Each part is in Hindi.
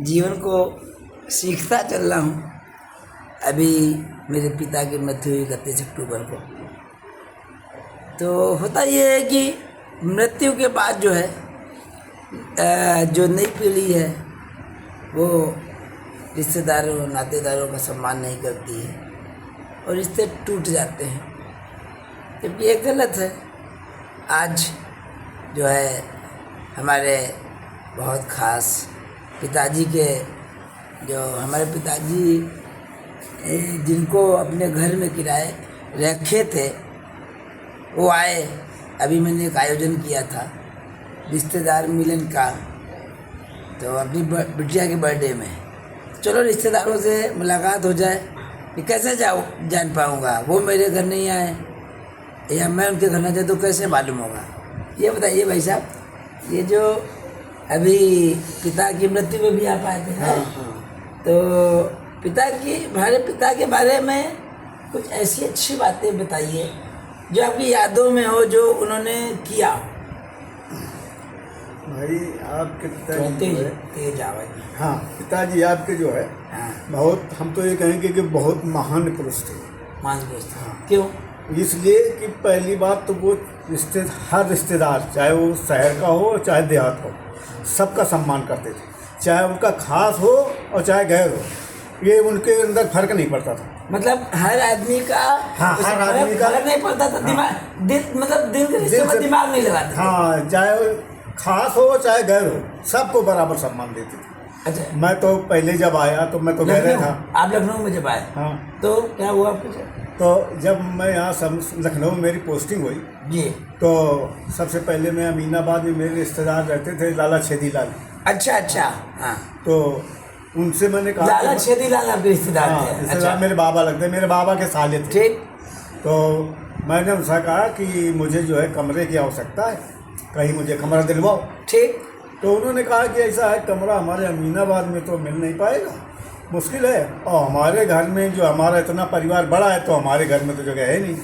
जीवन को सीखता चल रहा हूँ। अभी मेरे पिता की मृत्यु हुई 31 अक्टूबर को। तो होता ये है कि मृत्यु के बाद जो है जो नई पीढ़ी है वो रिश्तेदारों नातेदारों का सम्मान नहीं करती है और रिश्ते टूट जाते हैं, जबकि ये गलत है। आज जो है हमारे बहुत ख़ास पिताजी के जो हमारे पिताजी जिनको अपने घर में किराए रखे थे वो आए। अभी मैंने एक आयोजन किया था रिश्तेदार मिलन का, तो अपनी बिटिया के बर्थडे में चलो रिश्तेदारों से मुलाकात हो जाए। कैसे जान पाऊँगा, वो मेरे घर नहीं आए या मैं उनके घर न जाए तो कैसे मालूम होगा। ये बताइए भाई साहब, ये जो अभी पिता की मृत्यु में भी आप आए थे। हाँ। तो हमारे पिता के बारे में कुछ ऐसी अच्छी बातें बताइए जो आपकी यादों में हो, जो उन्होंने किया। भाई आपके पिताजी तेज आवाज। हाँ, पिताजी आपके जो है हाँ। बहुत, हम तो ये कहेंगे कि बहुत महान पुरुष थे। महान पुरुष थे। हाँ। क्यों? इसलिए कि पहली बात तो वो हर रिश्तेदार, चाहे वो शहर का हो चाहे देहात हो, सबका सम्मान करते थे, चाहे उनका खास हो और चाहे गैर हो। ये उनके अंदर फर्क नहीं पड़ता था। मतलब हर आदमी का, हाँ, हर आदमी का फर्क नहीं पड़ता था। दिमाग दिल के रिश्ते में दिमाग नहीं लगाते। हाँ, चाहे खास हो चाहे गैर हो, सबको बराबर सम्मान देते थे। अच्छा, मैं तो पहले जब आया तो मैं तो गैर था। आप लखनऊ में जब आए? हाँ। तो क्या हुआ कुछ? तो जब मैं यहाँ लखनऊ में मेरी पोस्टिंग हुई जी, तो सबसे पहले मैं अमीनाबाद में मेरे रिश्तेदार रहते थे, लाला छेदी लाल। अच्छा। हाँ। तो उनसे मैंने कहा लाला छेदी लाल आपके रिश्तेदार थे? रिश्तेदार। अच्छा। मेरे बाबा लगते, मेरे बाबा के साले थे। ठीक। तो मैंने उनसे कहा कि मुझे जो है कमरे की आवश्यकता है, कहीं मुझे कमरा दिलवाओ। ठीक। तो उन्होंने कहा कि ऐसा है, कमरा हमारे अमीनाबाद में तो मिल नहीं पाएगा, मुश्किल है, और हमारे घर में जो हमारा इतना परिवार बड़ा है तो हमारे घर में तो जगह है नहीं।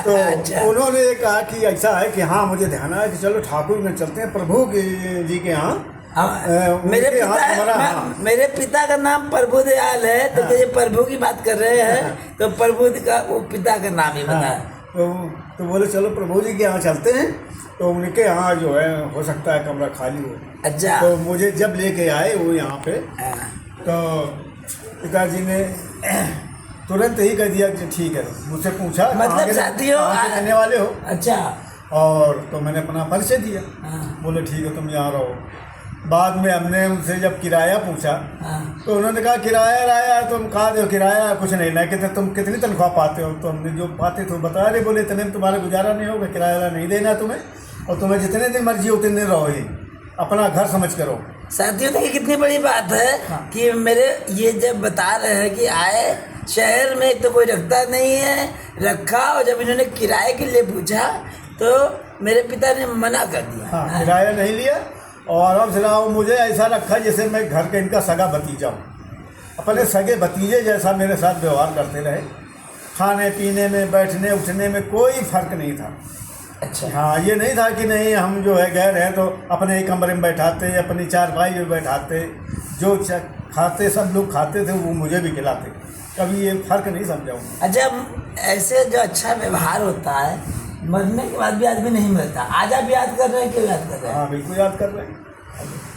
तो अच्छा। उन्होंने ये कहा कि ऐसा है कि हाँ मुझे ध्यान आया कि चलो ठाकुर में चलते हैं, प्रभु जी के यहाँ। मेरे पिता का नाम प्रभु दयाल है। तो हाँ। ये प्रभु की बात कर रहे हैं। हाँ। तो प्रभु का वो पिता का नाम ही बता। तो बोले चलो प्रभु जी के यहाँ चलते हैं, तो उनके यहाँ जो है हो सकता है कमरा खाली हो। अच्छा। तो मुझे जब लेके आए वो यहाँ पे, तो पिताजी ने तुरंत ही कह दिया कि ठीक है। मुझसे पूछा मतलब साथियों रहने वाले हो? अच्छा। और तो मैंने अपना परिचय दिया। बोले ठीक है तुम यहाँ रहो। बाद में हमने उनसे जब किराया पूछा तो उन्होंने कहा किराया राया, तुम कहा दो किराया कुछ नहीं ना, कहते तुम कितनी तनख्वाह पाते हो? तो हमने जो पाते थे बता रहे, बोले इतने में तुम्हारा गुजारा नहीं होगा, किराया नहीं देना तुम्हें, और तुम्हें जितने दिन मर्जी हो उतने दिन रहो, ही अपना घर समझ करो। साथियों देखिए कितनी बड़ी बात है। हाँ। कि मेरे ये जब बता रहे हैं कि आए शहर में, एक तो कोई रखता नहीं है, रखा, और जब इन्होंने किराए के लिए पूछा तो मेरे पिता ने मना कर दिया। हाँ, किराया नहीं लिया, और अब सुनाओ मुझे ऐसा रखा जैसे मैं घर के इनका सगा भतीजा हूँ। अपने सगे भतीजे जैसा मेरे साथ व्यवहार करते रहे। खाने पीने में, बैठने उठने में कोई फर्क नहीं था। अच्छा। हाँ, ये नहीं था कि नहीं हम जो है गैर हैं तो अपने ही कमरे में बैठाते, अपनी चारपाई में बैठाते, जो खाते सब लोग खाते थे वो मुझे भी खिलाते। कभी ये फर्क नहीं समझाऊँ। अच्छा, ऐसे जो अच्छा व्यवहार होता है मरने के बाद भी आदमी नहीं मिलता। आज आप याद कर रहे हैं? क्यों याद कर रहे हैं? हाँ बिल्कुल याद कर रहे हैं।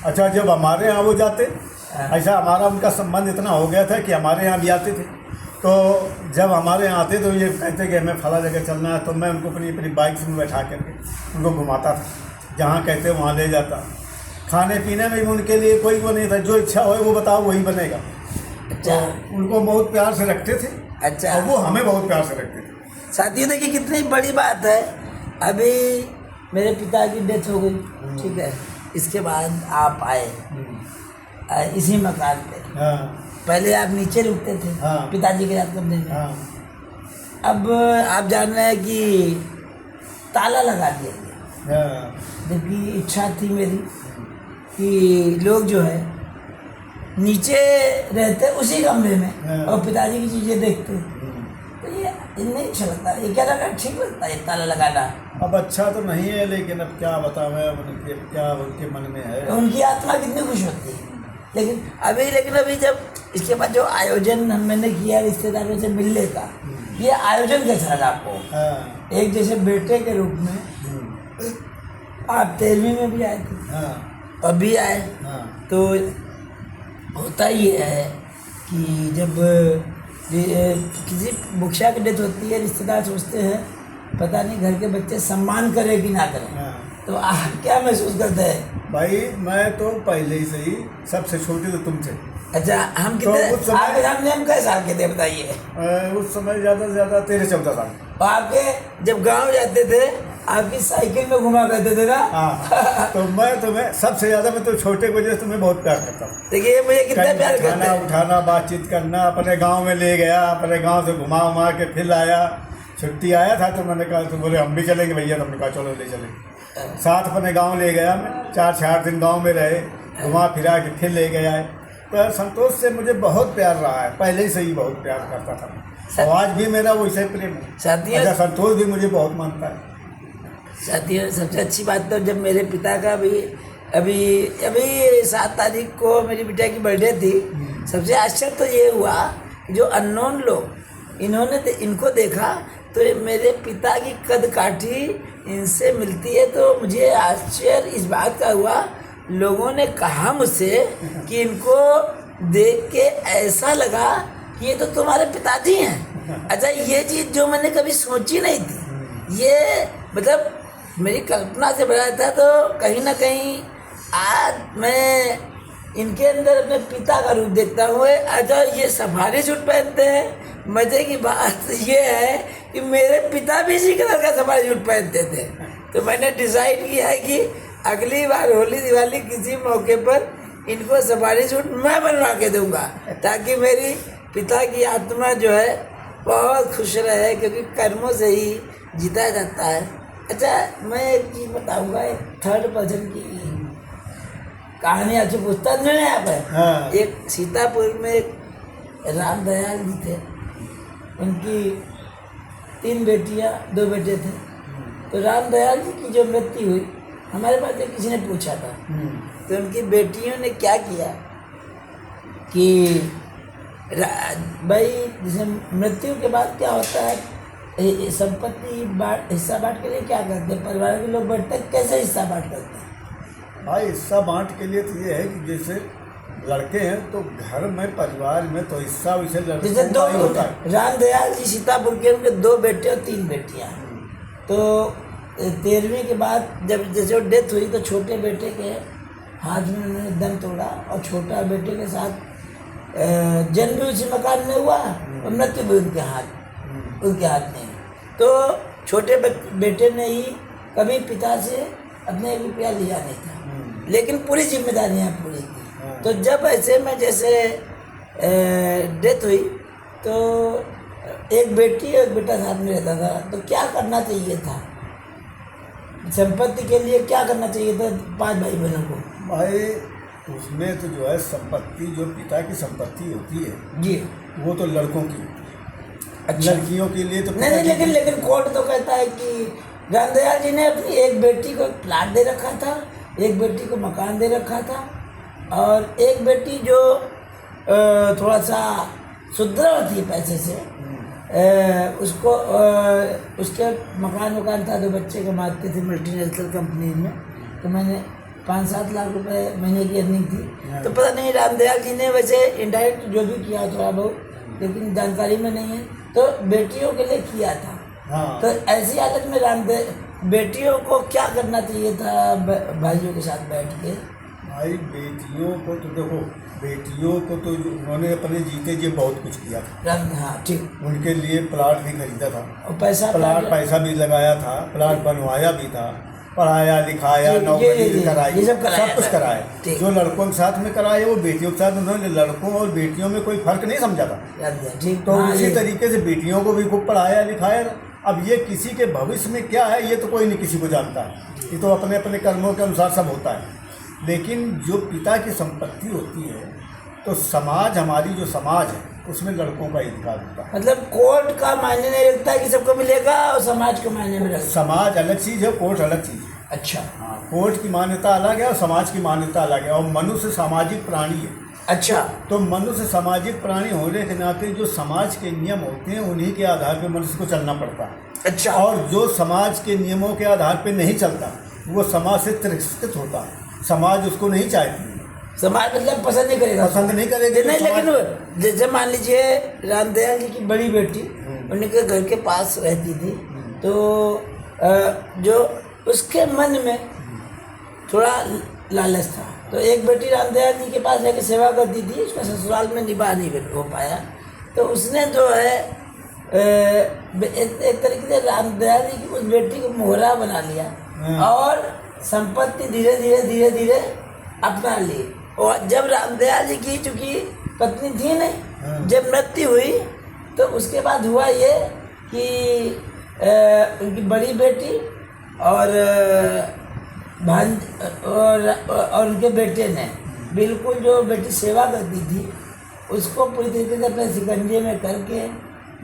अच्छा, जब हमारे यहाँ वो जाते, ऐसा हमारा उनका संबंध इतना हो गया था कि हमारे यहाँ भी आते थे। तो जब हमारे यहाँ आते तो ये कहते कि हमें फला जगह चलना है, तो मैं उनको अपनी बाइक में बैठा करके उनको घुमाता था, जहाँ कहते वहाँ ले जाता। खाने पीने में भी उनके लिए कोई वो नहीं था, जो इच्छा हो वो बताओ वही बनेगा। अच्छा। तो उनको बहुत प्यार से रखते थे। अच्छा। और वो हमें बहुत प्यार से रखते थे। साथियों देखिए कितनी बड़ी बात है। अभी मेरे पिता की डेथ हो गई, ठीक है, इसके बाद आप आए इसी मकान पे। हाँ। पहले आप नीचे रुकते थे। हाँ। पिताजी के याद करने में। हाँ। अब आप जान रहे हैं कि ताला लगा दिया गया। हाँ। जबकि इच्छा थी मेरी कि लोग जो है नीचे रहते उसी कमरे में। हाँ। और पिताजी की चीज़ें देखते। तो ये नहीं अच्छा लगता, ये क्या लगा ठीक लगता है ताला लगाना? अब अच्छा तो नहीं है, लेकिन अब क्या बताऊँ, क्या उनके मन में है। तो उनकी आत्मा कितनी खुश होती है। लेकिन अभी जब इसके बाद जो आयोजन मैंने किया रिश्तेदारों से मिलने का, ये आयोजन कैसा लगा आपको? हाँ। एक जैसे बेटे के रूप में आप 13वीं में भी आए थे, हाँ। अभी आए, हाँ। तो होता ये है कि जब किसी मुखिया की डेथ होती है, रिश्तेदार सोचते हैं पता नहीं घर के बच्चे सम्मान करें कि ना करें। हाँ। तो आप क्या महसूस करते हैं? भाई मैं तो पहले ही से ही सबसे छोटे तो तुम थे। अच्छा, हम कितने तो उस समय- आपके सामने हम कैसे साल के थे बताइए? उस समय ज़्यादा से ज़्यादा 13-14 साल। और आपके जब गांव जाते थे आपकी साइकिल में घुमा करते थे ना? हाँ। तो मैं तुम्हें सबसे ज़्यादा, मैं तो छोटे की वजह से तुम्हें बहुत प्यार करता हूँ। देखिए मुझे कितना कहीं प्यार करते उठाना हैं। उठाना, बातचीत करना, अपने गांव में ले गया, अपने गांव से घुमा उमा के फिर लाया। छुट्टी आया था तो मैंने कहा, तो बोले हम भी चलेंगे भैया, तो हमने कहा चलो ले चलेंगे। साथ अपने गांव ले गया, मैं 4-4 दिन गांव में रहे, घुमा फिरा के फिर ले गया है। तो संतोष से मुझे बहुत प्यार रहा है, पहले से ही बहुत प्यार करता था, और आज भी मेरा वैसे प्रेम है। साथियों, अच्छा, संतोष भी मुझे बहुत मानता है। साथियों, सबसे अच्छी बात तो जब मेरे पिता का भी अभी 7 तारीख को मेरी बिटिया की बर्थडे थी, सबसे आश्चर्य तो ये हुआ कि जो अननोन लोग इनको देखा तो मेरे पिता की कद काठी इनसे मिलती है। तो मुझे आश्चर्य इस बात का हुआ, लोगों ने कहा मुझसे कि इनको देख के ऐसा लगा कि ये तो तुम्हारे पिताजी हैं। अच्छा, ये चीज़ जो मैंने कभी सोची नहीं थी, ये मतलब मेरी कल्पना से बड़ा था। तो कहीं ना कहीं आज मैं इनके अंदर अपने पिता का रूप देखता हूँ। अच्छा, ये सफारी सूट पहनते हैं। मज़े की बात ये है कि मेरे पिता भी इसी कलर का सफारी सूट पहनते थे। तो मैंने डिसाइड किया है कि अगली बार होली दिवाली किसी मौके पर इनको सफारी सूट मैं बनवा के दूंगा, ताकि मेरी पिता की आत्मा जो है बहुत खुश रहे, क्योंकि कर्मों से ही जीता जाता है। अच्छा, मैं एक चीज़ बताऊंगा, एक 3rd पर्सन की कहानी आपसे पूछता नहीं यहाँ पर। हाँ। एक सीतापुर में एक राम दयाल जी थे, उनकी 3 बेटियाँ 2 बेटे थे। तो राम दयाल जी की जो मृत्यु हुई, हमारे पास एक किसी ने पूछा था, तो उनकी बेटियों ने क्या किया कि भाई जैसे मृत्यु के बाद क्या होता है, संपत्ति हिस्सा बांट के लिए क्या करते हैं, परिवार के लोग बैठते हैं, कैसे हिस्सा बांट करते हैं? भाई हिस्सा बांट के लिए तो ये है कि जैसे लड़के हैं तो घर में परिवार में तो हिस्सा वैसे जैसे लड़कों 2 का ही होता है। राम दयाल जी सीतापुर के, उनके 2 बेटे और 3 बेटियाँ। तो 13वीं के बाद जब जैसे वो डेथ हुई तो छोटे बेटे के हाथ में उन्होंने दम तोड़ा, और छोटा बेटे के साथ जन्म भी उसी मकान में हुआ और मृत्यु भी उनके हाथ में। तो छोटे बेटे ने ही कभी पिता से अपने 1 रुपया लिया नहीं था, लेकिन पूरी जिम्मेदारियाँ पूरी की। तो जब ऐसे में जैसे डेथ हुई तो एक बेटी और एक बेटा साथ में रहता था, तो क्या करना चाहिए था, संपत्ति के लिए क्या करना चाहिए था 5 भाई बहनों को? भाई उसमें तो जो है संपत्ति, जो पिता की संपत्ति होती है जी, वो तो लड़कों की। अच्छा। लड़कियों के लिए तो नहीं, लेकिन कोर्ट तो कहता है कि रामदयाल जी ने अपनी एक बेटी को प्लाट दे रखा था, एक बेटी को मकान दे रखा था, और एक बेटी जो थोड़ा सा सुदृढ़ थी पैसे से, उसको उसके मकान था, 2 बच्चे कमाते थे मल्टीनेशनल कंपनी में। तो मैंने 5-7 लाख रुपए महीने की अर्निंग थी। तो पता नहीं रामदयाल जी ने वैसे इनडायरेक्ट जो भी किया थोड़ा बहुत, लेकिन जानकारी में नहीं है, तो बेटियों के लिए किया था। हाँ। तो ऐसी हालत में बेटियों को क्या करना चाहिए था भाइयों के साथ बैठ के? भाई बेटियों को तो देखो, बेटियों को तो उन्होंने अपने जीते जी बहुत कुछ किया था। हाँ, ठीक। उनके लिए प्लाट भी खरीदा था, और पैसा भी लगाया था, प्लाट बनवाया भी था, पढ़ाया लिखाया, नौकरी कराई, सब कुछ कराया। जो लड़कों के साथ में कराया वो बेटियों के साथ, उन्होंने लड़कों और बेटियों में कोई फर्क नहीं समझा था। तो उसी तरीके से बेटियों को भी खूब पढ़ाया लिखाया। अब ये किसी के भविष्य में क्या है ये तो कोई नहीं किसी को जानता है, ये तो अपने अपने कर्मों के अनुसार सब होता है। लेकिन जो पिता की संपत्ति होती है तो समाज, हमारी जो समाज है उसमें लड़कों का अधिकार होता है। मतलब कोर्ट का मायने नहीं रखता कि सबको मिलेगा, और समाज के मायने में रखता। समाज अलग चीज़ है, कोर्ट अलग चीज़ है। अच्छा। हाँ, कोर्ट की मान्यता अलग है और समाज की मान्यता अलग है, और मनुष्य सामाजिक प्राणी है। अच्छा। तो मनुष्य सामाजिक प्राणी होने के नाते जो समाज के नियम होते हैं उन्हीं के आधार पर मनुष्य को चलना पड़ता है। अच्छा। और जो समाज के नियमों के आधार पर नहीं चलता वो समाज से तिरस्कृत होता है, समाज उसको नहीं चाहती, समाज मतलब पसंद नहीं करेगा, पसंद नहीं करेगी। नहीं, लेकिन जैसे मान लीजिए रामदयाल जी की बड़ी बेटी उनके घर के पास रहती थी, तो जो उसके मन में थोड़ा लालच था, तो एक बेटी रामदयाल जी के पास रहकर सेवा करती थी, उसका ससुराल में निभा नहीं हो पाया, तो उसने जो है एक तरीके से रामदयाल जी की उस बेटी को मोहरा बना लिया और संपत्ति धीरे धीरे अपना ली। और जब रामदयाल जी की चूँकि पत्नी थी नहीं, जब मृत्यु हुई तो उसके बाद हुआ ये कि उनकी बड़ी बेटी और और उनके बेटे ने बिल्कुल जो बेटी सेवा करती थी उसको पूरी तरीके से अपने शिकंजे में करके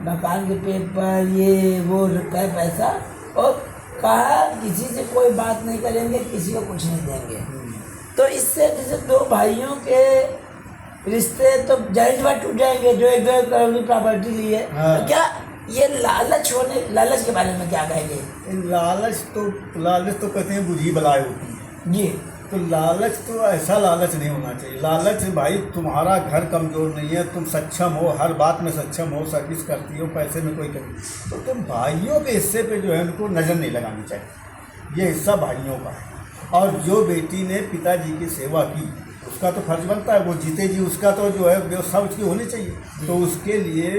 मकान के पेपर ये वो रखा है पैसा, और कहा किसी से कोई बात नहीं करेंगे, किसी को कुछ नहीं देंगे। तो इससे जैसे दो भाइयों के रिश्ते तो जाहिर बात टूट जाएंगे जो 1-2 करोड़ की प्रॉपर्टी ली है। तो क्या ये लालच के बारे में क्या कहेंगे? लालच तो कहते हैं बुझी बलाई होती है जी। तो लालच तो ऐसा लालच नहीं होना चाहिए। लालच भाई तुम्हारा घर कमज़ोर नहीं है, तुम सक्षम हो, हर बात में सक्षम हो, सर्विस करती हो, पैसे में कोई कमी, तो तुम भाइयों के हिस्से पे जो है उनको नज़र नहीं लगानी चाहिए। ये हिस्सा भाइयों का है। और जो बेटी ने पिताजी की सेवा की उसका तो फर्ज बनता है, वो जीते जी उसका तो जो है व्यवस्था उसकी होनी चाहिए। तो उसके लिए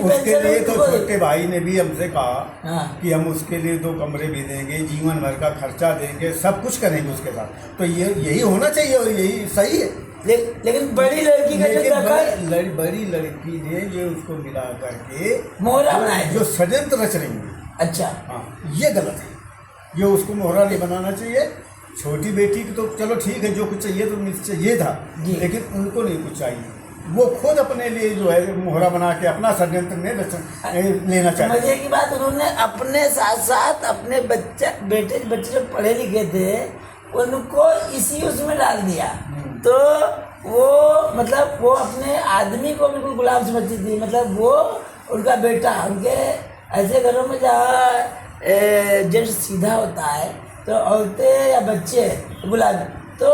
उसके लिए तो छोटे भाई ने भी हमसे कहा कि हम उसके लिए 2 कमरे भी देंगे, जीवन भर का खर्चा देंगे, सब कुछ करेंगे उसके साथ। तो ये यही होना चाहिए और यही सही है। लेकिन बड़ी लड़की का बड़ी लड़की ने ये उसको मिला करके मोहरा बनाया जो षड्यंत्र रच रही है। अच्छा। हाँ, ये गलत है, ये उसको मोहरा नहीं बनाना चाहिए। छोटी बेटी की तो चलो ठीक है, जो कुछ चाहिए तो मुझे चाहिए था, लेकिन उनको नहीं कुछ चाहिए। वो खुद अपने लिए जो है मोहरा बना के अपना षड्यंत्र में लेना चाहिए। मजे की बात, उन्होंने अपने साथ साथ अपने बेटे जो पढ़े लिखे थे उनको इसी उसमें डाल दिया। तो वो मतलब वो अपने आदमी को बिल्कुल गुलाम समझती थी। मतलब वो उनका बेटा, उनके ऐसे घरों में जहाँ जेंट्स सीधा होता है तो औरतें या बच्चे गुलाम, तो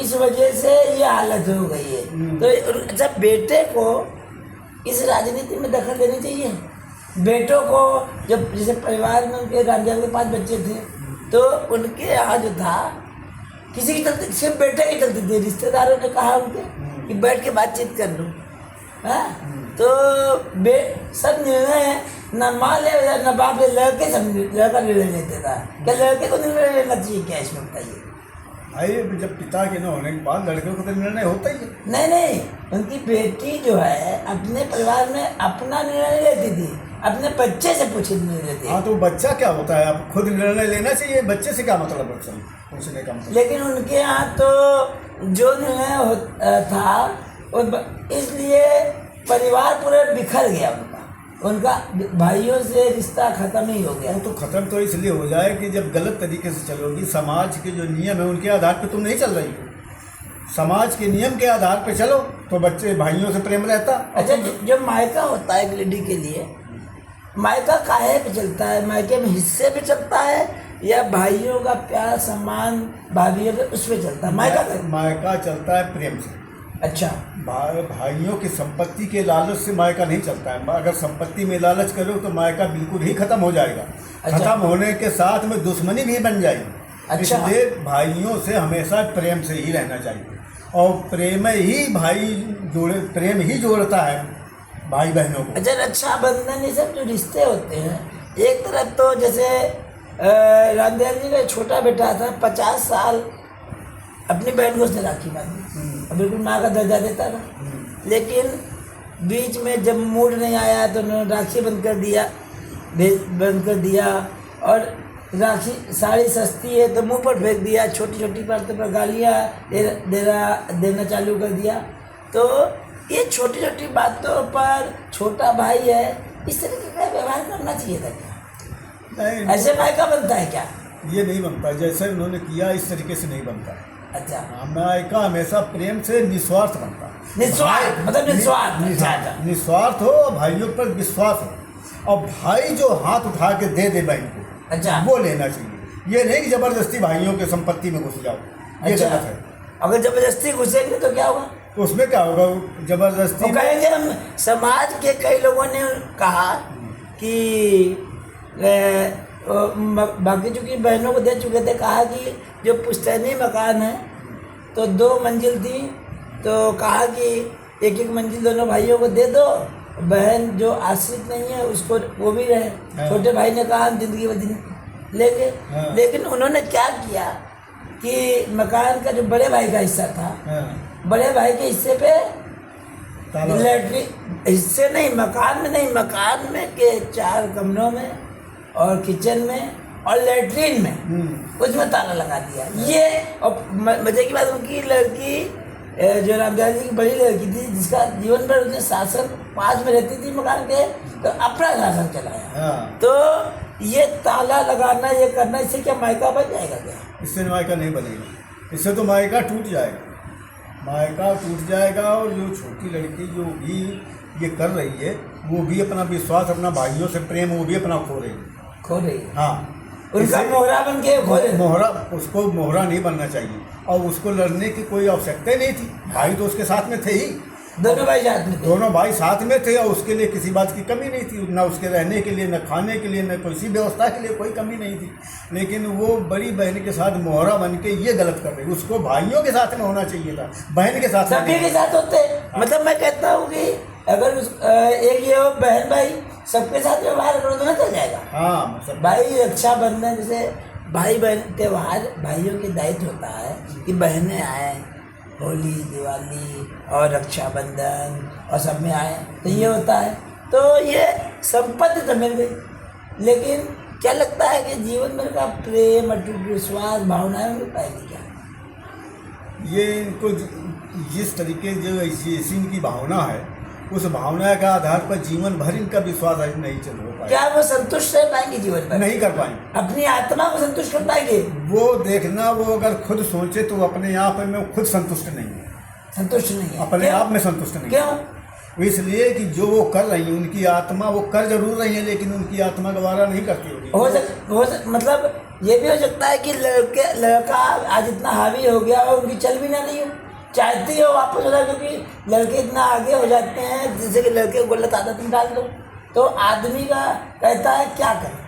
इस वजह से ये हालत हो गई है। तो अच्छा, बेटे को इस राजनीति में दखल देनी चाहिए। बेटों को जब जैसे परिवार में उनके रामदयाल के 5 बच्चे थे तो उनके यहाँ जो था किसी की चलती, सिर्फ बेटे की चलती थी। रिश्तेदारों ने कहा उनके कि बैठ के बातचीत कर लो, तो सब निर्णय न माँ ले न बाप ले, लड़का निर्णय लेते था। क्या लड़के को निर्णय लेना चाहिए क्या इसमें बताइए? भाई जब पिता के न होने के बाद लड़के को तो निर्णय होता ही है। नहीं, उनकी बेटी जो है अपने परिवार में अपना निर्णय लेती थी, अपने बच्चे से निर्णय लेती। हाँ, तो बच्चा क्या होता है, आप खुद निर्णय लेना चाहिए, बच्चे से क्या मतलब बच्चा पूछने का मतलब। लेकिन उनके यहाँ तो जो निर्णय था इसलिए परिवार पूरा बिखर गया। उनका भाइयों से रिश्ता खत्म ही हो गया। वो तो खत्म तो इसलिए हो जाए कि जब गलत तरीके से चलोगी, समाज के जो नियम है उनके आधार पे तुम नहीं चल रही हो। समाज के नियम के आधार पे चलो तो बच्चे भाइयों से प्रेम रहता। अच्छा, जो मायका होता है एक लेडी के लिए, मायका काहे पे चलता है? मायके में हिस्से पे चलता है या भाइयों का प्यार सम्मान भाभियों पे उस पर चलता है? मायका चलता है प्रेम से। अच्छा, भाइयों की संपत्ति के लालच से मायका नहीं चलता है। अगर संपत्ति में लालच करो तो मायका बिल्कुल ही खत्म हो जाएगा। अच्छा। खत्म होने के साथ में दुश्मनी भी बन जाएगी। अच्छा। इसलिए भाइयों से हमेशा प्रेम से ही रहना चाहिए और प्रेम ही जोड़ता है भाई बहनों को। अच्छा, रक्षाबंधन ये सब जो रिश्ते होते हैं, एक तरफ तो जैसे रामदयाल जी का छोटा बेटा था, 50 साल अपनी बहन को उसने राखी बांधी, बिल्कुल माँ का दर्जा देता था। लेकिन बीच में जब मूड नहीं आया तो उन्होंने राखी बंद कर दिया और राखी साड़ी सस्ती है तो मुंह पर फेंक दिया, छोटी छोटी बातों पर गालियाँ देना चालू कर दिया। तो ये छोटी छोटी बातों पर छोटा भाई है, इस तरीके का व्यवहार करना चाहिए था क्या? नहीं, ऐसे मायका बनता है क्या? ये नहीं बनता, जैसे उन्होंने किया इस तरीके से नहीं बनता। अच्छा, मायका हमेशा प्रेम से निस्वार्थ बनता है। निस्वार्थ मतलब निस्वार्थ। अच्छा, निस्वार्थ हो और भाइयों पर विश्वास हो, और भाई जो हाथ उठा के दे दे बहन को, अच्छा, वो लेना चाहिए। ये नहीं कि जबरदस्ती भाइयों के संपत्ति में घुस जाओ, ये अच्छा, गलत है। अगर जबरदस्ती घुसेंगे तो क्या होगा? तो उसमें क्या होगा? जबरदस्ती वो कहेंगे हम, समाज के कई लोगों ने कहा कि बाकी चूंकि बहनों को दे चुके थे, कहा कि जो पुश्तैनी मकान है तो 2 मंजिल थी, तो कहा कि एक एक मंजिल दोनों भाइयों को दे दो, बहन जो आश्रित नहीं है उसको वो भी रहे। हाँ। छोटे भाई ने कहा हम जिंदगी भर लेंगे। हाँ। लेकिन उन्होंने क्या किया कि मकान का जो बड़े भाई का हिस्सा था, बड़े भाई के हिस्से पे लैट्रिन, हिस्से नहीं, मकान में नहीं, मकान में के 4 कमरों में और किचन में और लैट्रिन में उसमें ताला लगा दिया। ये और मजे की बात, उनकी लड़की जो रामदयाल जी की बड़ी लड़की थी, जिसका जीवन भर उसने शासन पास में रहती थी मकान के, तो अपना शासन चलाया। तो ये ताला लगाना, ये करना, इससे क्या मायका बन जाएगा क्या? इससे मायका नहीं बनेगा, इससे तो मायका टूट जाएगा। मायका टूट जाएगा, और जो छोटी लड़की जो भी ये कर रही है, वो भी अपना विश्वास, अपना भाइयों से प्रेम, वो भी अपना खो रही है। हाँ, उनका मोहरा बन के खो रहे। मोहरा, उसको मोहरा नहीं बनना चाहिए, और उसको लड़ने की कोई आवश्यकता ही नहीं थी। भाई तो उसके साथ में थे ही, दोनों भाई साथ में थे। दोनों भाई साथ में थे, और उसके लिए किसी बात की कमी नहीं थी, ना उसके रहने के लिए, न खाने के लिए, न किसी व्यवस्था के लिए कोई कमी नहीं थी। लेकिन वो बड़ी बहन के साथ मोहरा बन के ये गलत कर रही। उसको भाइयों के साथ में होना चाहिए था, बहन के साथ सभी के साथ होते। मतलब मैं कहता हूँ कि अगर एक ये हो बहन भाई सबके साथ व्यवहार करो तो ना चल जाएगा। हाँ, मतलब भाई रक्षाबंधन, जैसे भाई बहन त्योहार, भाइयों की दायित्व होता है कि बहनें आए, होली, दिवाली और रक्षाबंधन और सब में आए, तो ये होता है। तो ये संपत्ति तो मिल गई, लेकिन क्या लगता है कि जीवन भर का प्रेम, अटूट विश्वास, भावनाएं मिल पाएगी क्या? ये इनको जिस तरीके जो ऐसी इनकी भावना है, उस भावना का आधार पर जीवन भर इनका विश्वास नहीं चल हो पाएगा। क्या वो संतुष्ट रह पाएंगे जीवन भर? नहीं कर पाएंगे। अपनी आत्मा को संतुष्ट कर पाएंगे? वो देखना, वो अगर खुद सोचे तो अपने आप में खुद संतुष्ट नहीं है, संतुष्ट नहीं है, अपने आप में संतुष्ट नहीं। क्यों? इसलिए कि जो वो कर रही है, उनकी आत्मा, वो कर जरूर रही है, लेकिन उनकी आत्मा गवारा नहीं करती होगी। मतलब ये भी हो सकता है कि लड़का आज इतना हावी हो गया और उनकी चल भी ना नहीं हो, चाहती हो वापस हो जाए, क्योंकि लड़के इतना आगे हो जाते हैं, जैसे कि लड़के को गलत आदत में डाल दो, तो आदमी का कहता है क्या करें।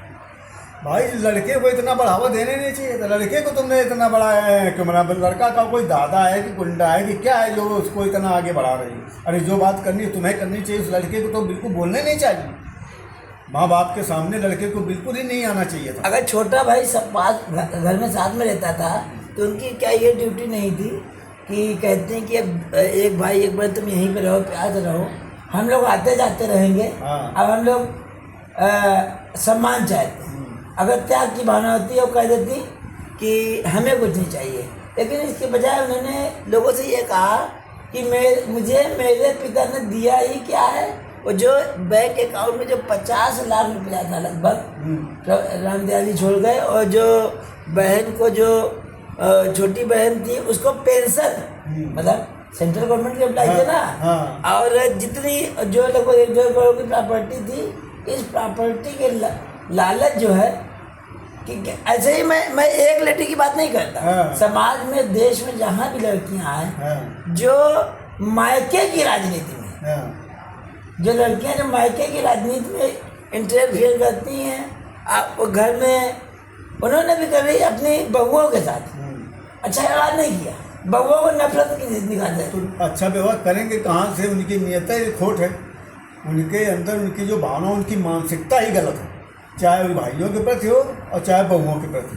भाई लड़के को इतना बढ़ावा देने नहीं चाहिए था। लड़के को तुमने इतना बढ़ाया है कि लड़का का कोई दादा है कि गुंडा है कि क्या है जो उसको इतना आगे बढ़ा रही है? अरे जो बात करनी है तुम्हें करनी चाहिए। उस लड़के को तो बिल्कुल बोलने नहीं चाहिए, माँ बाप के सामने लड़के को बिल्कुल ही नहीं आना चाहिए था। अगर छोटा भाई सब पास घर में साथ में रहता था तो उनकी क्या ये ड्यूटी नहीं थी कि कहते हैं कि अब एक भाई एक बार तुम यहीं पे रहो, प्यार से रहो, हम लोग आते जाते रहेंगे। अब हम लोग सम्मान चाहते हैं। अगर त्याग की भावना होती है वो कह देती कि हमें कुछ नहीं चाहिए, लेकिन इसके बजाय उन्होंने लोगों से ये कहा कि मुझे मेरे पिता ने दिया ही क्या है, वो जो बैंक अकाउंट में जो 50 लाख रुपया था लगभग रामदयाल जी छोड़ गए, और जो बहन को जो छोटी बहन थी उसको पेंशन, मतलब सेंट्रल गवर्नमेंट की अप्लाई थे ना, और जितनी जो लगभग 1-2 करोड़ की प्रॉपर्टी थी, इस प्रॉपर्टी के लालच जो है कि ऐसे ही मैं एक लड़की की बात नहीं करता, समाज में, देश में जहाँ भी लड़कियाँ हैं जो मायके की राजनीति में, जो लड़कियां जो मायके की राजनीति में इंटरफेयर करती हैं, वो घर में उन्होंने भी कभी अपनी बहुओं के साथ अच्छा व्यवहार नहीं किया, बहुओं को नफरत की निकालते हैं। तो अच्छा व्यवहार करेंगे कहाँ से? उनकी नियत ही खोट है, उनके अंदर उनकी जो भावना, उनकी मानसिकता ही गलत है, चाहे वो भाइयों के प्रति हो और चाहे बहुओं के प्रति,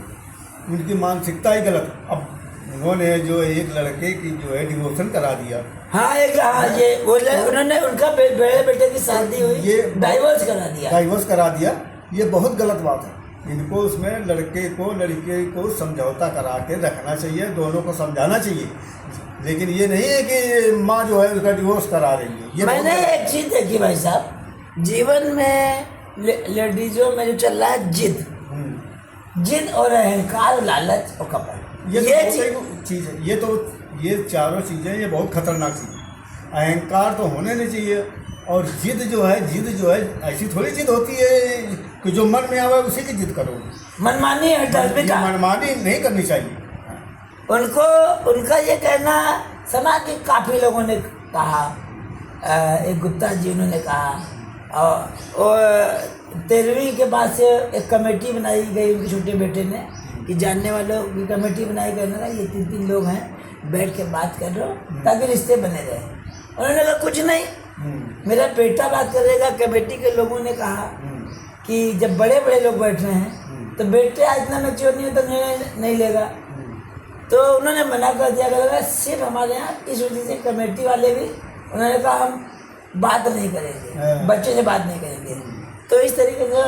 उनकी मानसिकता ही गलत है। अब उन्होंने जो एक लड़के की जो है डिवोर्सन करा दिया, ये उन्होंने उनका बड़े बेटे की शादी हुई, ये डाइवोर्स करा दिया। ये बहुत गलत बात है। इनको उसमें लड़के को समझौता करा के रखना चाहिए, दोनों को समझाना चाहिए, लेकिन ये नहीं है कि माँ जो है उसका डिवोर्स करा रही है। ये मैंने एक चीज़ देखी भाई साहब, जीवन में लेडीजों में जो चल रहा है जिद और अहंकार, लालच और कपट, चीज़ है। ये चारों चीज़ें ये बहुत खतरनाक चीज़ है। अहंकार तो होने नहीं चाहिए, और जिद जो है ऐसी थोड़ी जिद होती है कि जो मन में आवे उसी की जिद करो। मनमानी है, मनमानी नहीं करनी चाहिए। उनका ये कहना समाज के काफ़ी लोगों ने कहा, एक गुप्ता जी उन्होंने कहा, और 13वीं के बाद से एक कमेटी बनाई गई उनके छोटे बेटे ने कि जानने वालों की कमेटी बनाई गई ना, ये 3 लोग हैं, बैठ के बात कर लो ताकि रिश्ते बने रहे। उन्होंने कहा कुछ नहीं, मेरा बेटा बात करेगा। कमेटी के लोगों ने कहा कि जब बड़े बड़े लोग बैठ रहे हैं तो बेटे इतना मैच्योर नहीं होता, निर्णय नहीं लेगा। तो उन्होंने मना कर दिया। अगर सिर्फ हमारे यहाँ इस वजह से कमेटी वाले भी उन्होंने कहा हम बात नहीं करेंगे, बच्चे से बात नहीं करेंगे। तो इस तरीके से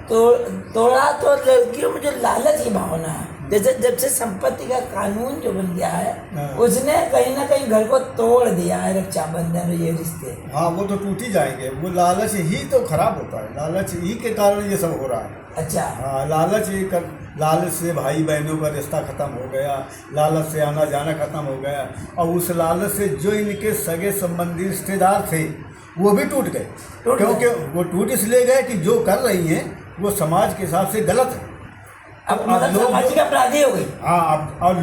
तोड़ा तो लड़कियों में जो लालच की भावना है, जैसे जब से संपत्ति का कानून जो बन गया है उसने कहीं ना कहीं घर को तोड़ दिया है। रक्षाबंधन ये रिश्ते, हाँ वो तो टूट ही जाएंगे। वो लालच ही तो खराब होता है, लालच ही के कारण ये सब हो रहा है। अच्छा, हाँ लालच से भाई बहनों का रिश्ता खत्म हो गया, लालच से आना जाना खत्म हो गया, और उस लालच से जो इनके सगे संबंधी रिश्तेदार थे वो भी टूट गए। क्योंकि वो टूट इसलिए गए कि जो कर रही हैं वो समाज के हिसाब से गलत है। अब मतलब सामाजिक अपराधी हो गई। हाँ, अब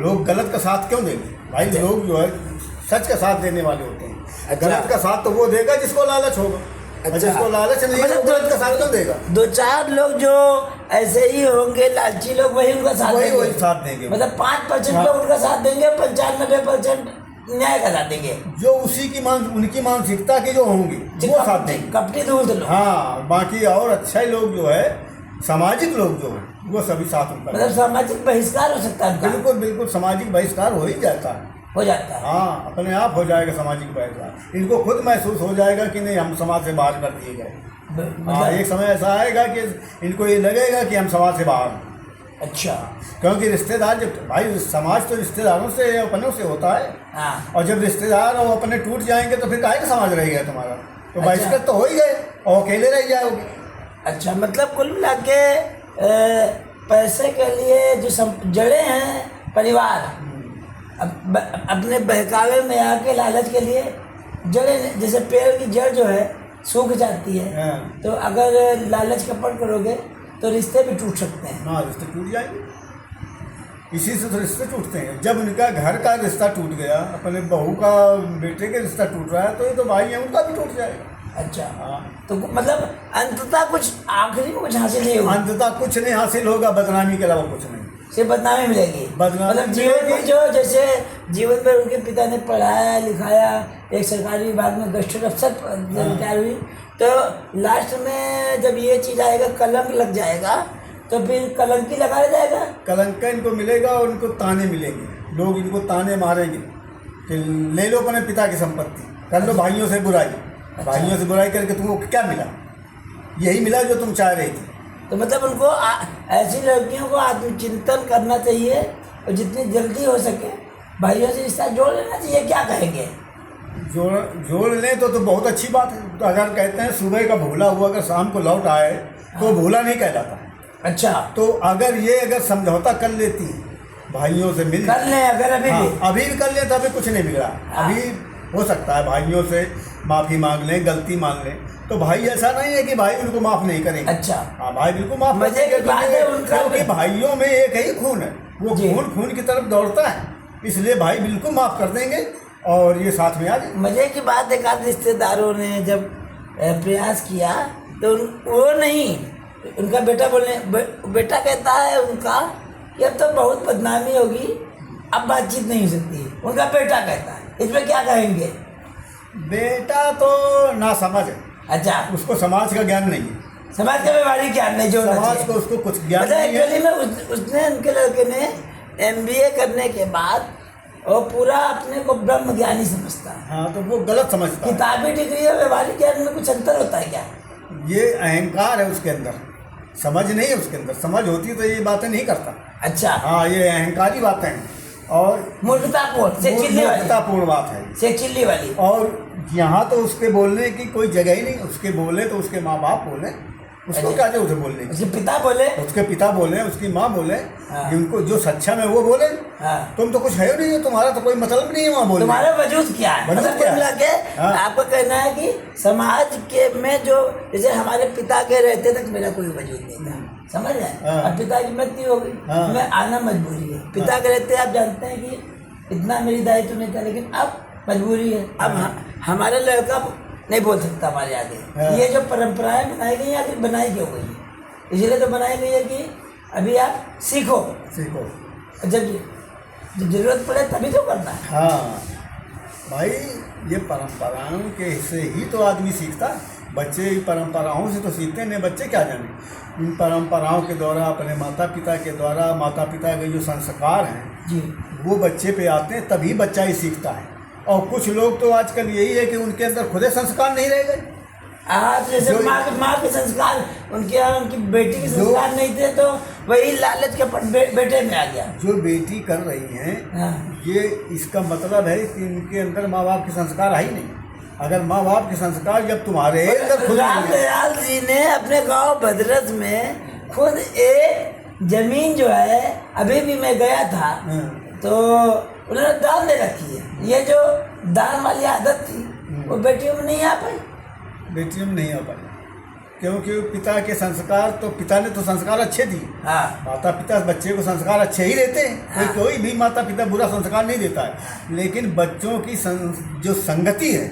लोग गलत का साथ क्यों देंगे भाई? अच्छा। लोग जो है सच का साथ देने वाले होते हैं। अच्छा। गलत का साथ तो वो देगा जिसको लालच होगा। अच्छा। जिसको लालच नहीं है वो गलत का साथ क्यों देगा? 2-4 लोग जो ऐसे ही होंगे लालची लोग, वही उनका साथ वही साथ देंगे। मतलब 5% लोग उनका साथ देंगे, 95% न्याय का साथ देंगे। जो उनकी मानसिकता के जो होंगे वो साथ देंगे, कपटी दूर से लोग। हाँ, बाकी और अच्छे लोग जो है, सामाजिक लोग जो है वो सभी साथ उनका। मतलब सामाजिक बहिष्कार हो सकता है। बिल्कुल सामाजिक बहिष्कार हो ही जाता है। हाँ, अपने आप हो जाएगा सामाजिक बहिष्कार। इनको खुद महसूस हो जाएगा कि नहीं हम समाज से बाहर कर दिए गए। हाँ, एक समय ऐसा आएगा कि इनको ये लगेगा कि हम समाज से बाहर हैं। अच्छा, क्योंकि रिश्तेदार जब भाई समाज तो रिश्तेदारों से अपनों से होता है। हाँ। और जब रिश्तेदार और अपने टूट जाएंगे तो फिर काहे का समाज रहेगा तुम्हारा? तो बहिष्कार तो हो ही गए और अकेले रह जाओगे। अच्छा, मतलब कुल मिला के पैसे के लिए जो जड़े हैं परिवार, अपने बहकावे में आके लालच के लिए जड़े, जैसे पेड़ की जड़ जो है सूख जाती है, तो अगर लालच का पकड़ करोगे तो रिश्ते भी टूट सकते हैं। हाँ, रिश्ते टूट जाएंगे। इसी से तो रिश्ते टूटते हैं। जब उनका घर का रिश्ता टूट गया, अपने बहू का बेटे का रिश्ता टूट रहा है, तो ये तो भाई है, उनका भी टूट जाएगा। अच्छा, हाँ। तो मतलब अंततः कुछ आखिरी में कुछ हासिल नहीं होगा। अंततः कुछ नहीं हासिल होगा, बदनामी के अलावा कुछ नहीं। सिर्फ बदनामी मिलेगी। मतलब जीवन में जो जैसे जीवन में उनके पिता ने पढ़ाया लिखाया, एक सरकारी विभाग में गस्टर अफसर रिटायर हुई, तो लास्ट में जब ये चीज़ आएगा, कलंक लग जाएगा, तो फिर कलंकी लगा जाएगा। कलंक इनको मिलेगा और उनको ताने मिलेंगे, लोग इनको ताने मारेंगे कि ले लो अपने पिता की संपत्ति, कर लो भाइयों से बुराई। अच्छा। भाइयों से बुराई करके तुमको क्या मिला? यही मिला जो तुम चाह रही थी। तो मतलब उनको ऐसी लड़कियों को आत्मचिंतन करना चाहिए और जितनी जल्दी हो सके भाइयों से रिश्ता जोड़ लेना चाहिए। क्या कहेंगे? जोड़ लें तो बहुत अच्छी बात है। तो अगर कहते हैं सुबह का भूला हुआ अगर शाम को लौट आए तो भूला नहीं कहलाता। अच्छा, तो अगर समझौता कर लेती, भाइयों से मिल कर ले, अगर अभी भी कर ले तो अभी कुछ नहीं बिगड़ा। अभी हो सकता है भाइयों से माफ़ी मांग लें, गलती मान लें, तो भाई ऐसा नहीं है कि भाई उनको माफ़ नहीं करेंगे। अच्छा, हाँ, भाई बिल्कुल माफ़ करेंगे, क्योंकि भाइयों में एक ही खून है, वो खून की तरफ दौड़ता है, इसलिए भाई बिल्कुल माफ़ कर देंगे और ये साथ में आ जाए। मजे की बात, एक आध रिश्तेदारों ने जब प्रयास किया तो वो नहीं, उनका बेटा कहता है उनका कि अब तो बहुत बदनामी होगी, अब बातचीत नहीं हो सकती। उनका बेटा कहता है, इसमें क्या कहेंगे? बेटा तो ना समझ है। अच्छा, उसको समाज का ज्ञान नहीं है, समाज का व्यवहारिक ज्ञान नहीं, जो समाज को उसको कुछ ज्ञान नहीं है। में उसने उनके लड़के ने MBA करने के बाद वो पूरा अपने को ब्रह्म ज्ञानी समझता है। हाँ, तो वो गलत समझता है। किताबी डिग्री और व्यवहारिक ज्ञान में कुछ अंतर होता है क्या? ये अहंकार है उसके अंदर, समझ नहीं है उसके अंदर। समझ होती तो ये बातें नहीं करता। अच्छा, हाँ, ये अहंकारी बातें हैं और मूर्खतापूर्ण बात है, सेचिल्ली वाली। और यहाँ तो उसके बोलने की कोई जगह ही नहीं। उसके बोले तो उसके माँ बाप बोले, उसको क्या जो उसे बोलने की? उसके पिता बोले, उसके पिता बोले, उसकी माँ बोले, हाँ। कि उनको जो सच्चा में वो बोले, हाँ। तुम तो कुछ है नहीं हो, तुम्हारा तो कोई मतलब नहीं है वहाँ बोलने। तुम्हारा वजूद क्या है? वजूद क्या है? के हाँ। आपको कहना है कि समाज के में जो जैसे हमारे पिता के रहते तक मेरा कोई वजूद नहीं था, समझ रहे हैं? हाँ। अब पिता की मृत्यु हो गई, हाँ। मैं आना मजबूरी है। पिता के रहते आप जानते हैं कि इतना मेरी दायित्व नहीं था, लेकिन अब मजबूरी है। अब हमारा लड़का नहीं बोल सकता हमारे आगे। हाँ। ये जो परंपराएं बनाई गई आखिर बनाई क्यों गई है? इसलिए तो बनाई गई है कि अभी आप सीखो, जब जरूरत पड़े तभी तो करना है। हाँ भाई, ये परंपराओं के से ही तो आदमी सीखता है। बच्चे परंपराओं से तो सीखते नहीं, बच्चे क्या जाने। इन परंपराओं के द्वारा, अपने माता पिता के द्वारा, माता पिता के जो संस्कार हैं जी, वो बच्चे पे आते हैं, तभी बच्चा ही सीखता है। और कुछ लोग तो आजकल यही है कि उनके अंदर खुदे संस्कार नहीं रह गए। आज जैसे माँ के संस्कार उनकी बेटी के संस्कार नहीं थे, तो वही लालच के बेटे में आ गया। जो बेटी कर रही हैं, हाँ। ये इसका मतलब है कि इनके अंदर माँ बाप के संस्कार है ही नहीं। अगर माँ बाप के संस्कार जब तुम्हारे अंदर खुद रामदयाल जी ने अपने गांव भद्रस में खुद एक जमीन जो है, अभी भी मैं गया था तो उन्होंने दान दे रखी है। ये जो दान वाली आदत थी वो बेटियों में नहीं आ पाई, बेटियों में नहीं आ पाई, क्योंकि पिता के संस्कार तो पिता ने तो संस्कार अच्छे दिए। हाँ। माता पिता बच्चे को संस्कार अच्छे ही देते हैं। हाँ। कोई भी माता पिता बुरा संस्कार नहीं देता है, लेकिन बच्चों की जो संगति है,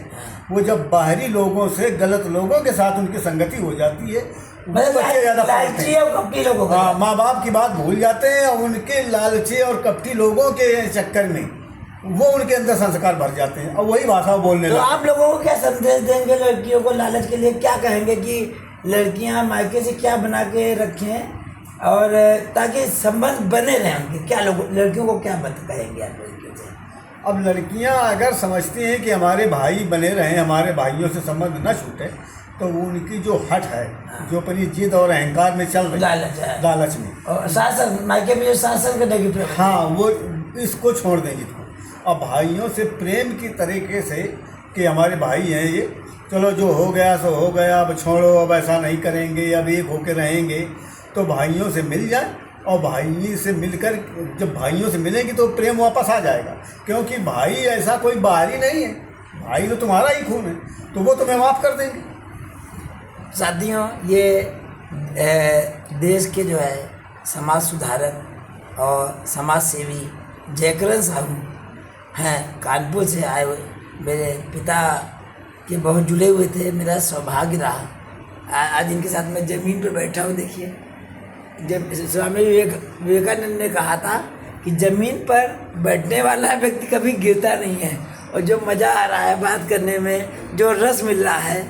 वो जब बाहरी लोगों से, गलत लोगों के साथ उनकी संगति हो जाती है, बच्चे ज़्यादा पढ़ते हैं। हाँ, माँ बाप की बात भूल जाते हैं और उनके लालची और कपटी लोगों के चक्कर में वो उनके अंदर संस्कार भर जाते हैं और वही भाषा बोलने लगते हैं। आप लोगों को क्या संदेश देंगे लड़कियों को लालच के लिए? क्या कहेंगे कि लड़कियां मायके से क्या बना के रखें और ताकि संबंध बने रहें उनके? क्या लोग लड़कियों को क्या कहेंगे आप लड़कियों से? अब लड़कियां अगर समझती हैं कि हमारे भाई बने रहें, हमारे भाइयों से संबंध न छूटे, तो उनकी जो हट है, जो अपनी जिद और अहंकार में चल रही है, लालच में और शासन, मायके में जो शासन करने की, हाँ, वो इसको छोड़ दें जिसको। अब भाइयों से प्रेम की तरीके से कि हमारे भाई हैं ये, चलो जो हो गया सो हो गया, अब छोड़ो, अब ऐसा नहीं करेंगे, अब एक होकर रहेंगे, तो भाइयों से मिल जाए। और भाई से मिलकर जब भाइयों से मिलेंगी तो प्रेम वापस आ जाएगा, क्योंकि भाई ऐसा कोई बाहरी नहीं है, भाई तो तुम्हारा ही खून है, तो वो तुम्हें माफ़ कर देंगे। साथियों, ये देश के जो है समाज सुधारक और समाज सेवी जयकरण साहू हैं, कानपुर से आए हुए। मेरे पिता के बहुत जुड़े हुए थे, मेरा सौभाग्य रहा आज इनके साथ मैं ज़मीन पर बैठा हूँ। देखिए, जब स्वामी विवेकानंद ने कहा था कि ज़मीन पर बैठने वाला व्यक्ति कभी गिरता नहीं है, और जो मज़ा आ रहा है बात करने में, जो रस मिल रहा है,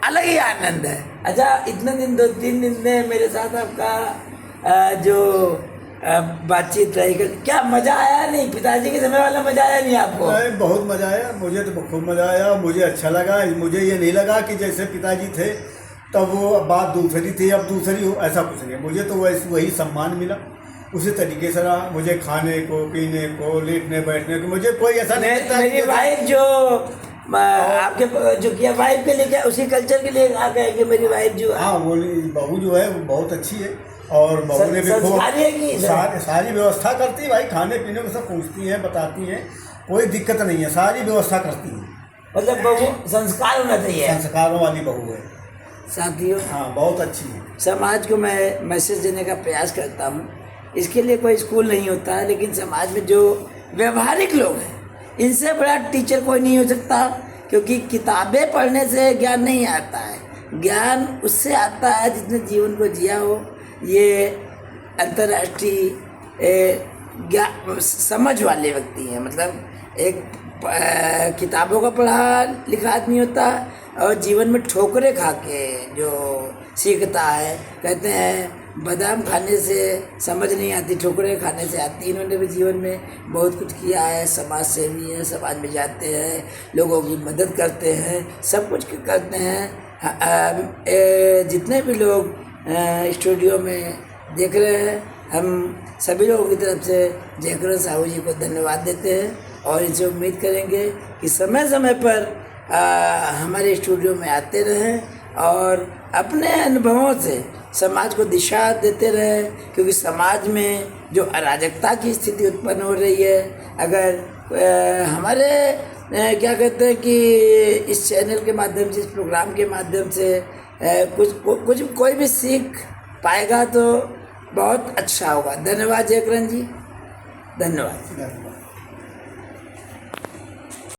अलग ही आनंद है। अच्छा, इतने दिन 2-3 दिन में मेरे साथ आपका जो बातचीत रही, क्या मज़ा आया? नहीं, पिताजी के समय वाला मज़ा आया नहीं आपको? नहीं, बहुत मज़ा आया, मुझे तो खूब मज़ा आया, मुझे अच्छा लगा। मुझे ये नहीं लगा कि जैसे पिताजी थे तब वो बात दूसरी थी, अब दूसरी हो, ऐसा कुछ नहीं। मुझे तो वही सम्मान मिला, उसी तरीके से रहा। मुझे खाने को, पीने को, लेटने बैठने को, मुझे कोई ऐसा नहीं लगता। मेरी वाइफ जो आपके जो किया, वाइफ के लिए क्या, उसी कल्चर के लिए आ गए कि मेरी वाइफ जो, हाँ, वो बहू जो है वो बहुत अच्छी है, और बहू ने भी सारी व्यवस्था करती है भाई, खाने पीने को सब पूछती है, बताती है, कोई दिक्कत नहीं है, सारी व्यवस्था करती है। मतलब बहू संस्कार होना चाहिए, संस्कारों वाली बहू है साथियों। हाँ, बहुत अच्छी है। समाज को मैं मैसेज देने का प्रयास करता हूँ। इसके लिए कोई स्कूल नहीं होता है, लेकिन समाज में जो व्यवहारिक लोग हैं, इनसे बड़ा टीचर कोई नहीं हो सकता, क्योंकि किताबें पढ़ने से ज्ञान नहीं आता है। ज्ञान उससे आता है जिसने जीवन को जिया हो। ये अंतर्राष्ट्रीय समझ वाले व्यक्ति हैं, मतलब एक किताबों का पढ़ा लिखा आदमी होता है और जीवन में ठोकरें खा के जो सीखता है। कहते हैं बादाम खाने से समझ नहीं आती, ठोकरें खाने से आती। इन्होंने भी जीवन में बहुत कुछ किया है, समाज सेवी है, समाज में जाते हैं, लोगों की मदद करते हैं, सब कुछ करते हैं। जितने भी लोग स्टूडियो में देख रहे हैं, हम सभी लोगों की तरफ से जयकरण साहू जी को धन्यवाद देते हैं और इनसे उम्मीद करेंगे कि समय समय पर हमारे स्टूडियो में आते रहें और अपने अनुभवों से समाज को दिशा देते रहे, क्योंकि समाज में जो अराजकता की स्थिति उत्पन्न हो रही है, अगर हमारे क्या कहते हैं कि इस चैनल के माध्यम से, इस प्रोग्राम के माध्यम से कुछ कोई भी सीख पाएगा तो बहुत अच्छा होगा। धन्यवाद जयकरण जी, धन्यवाद।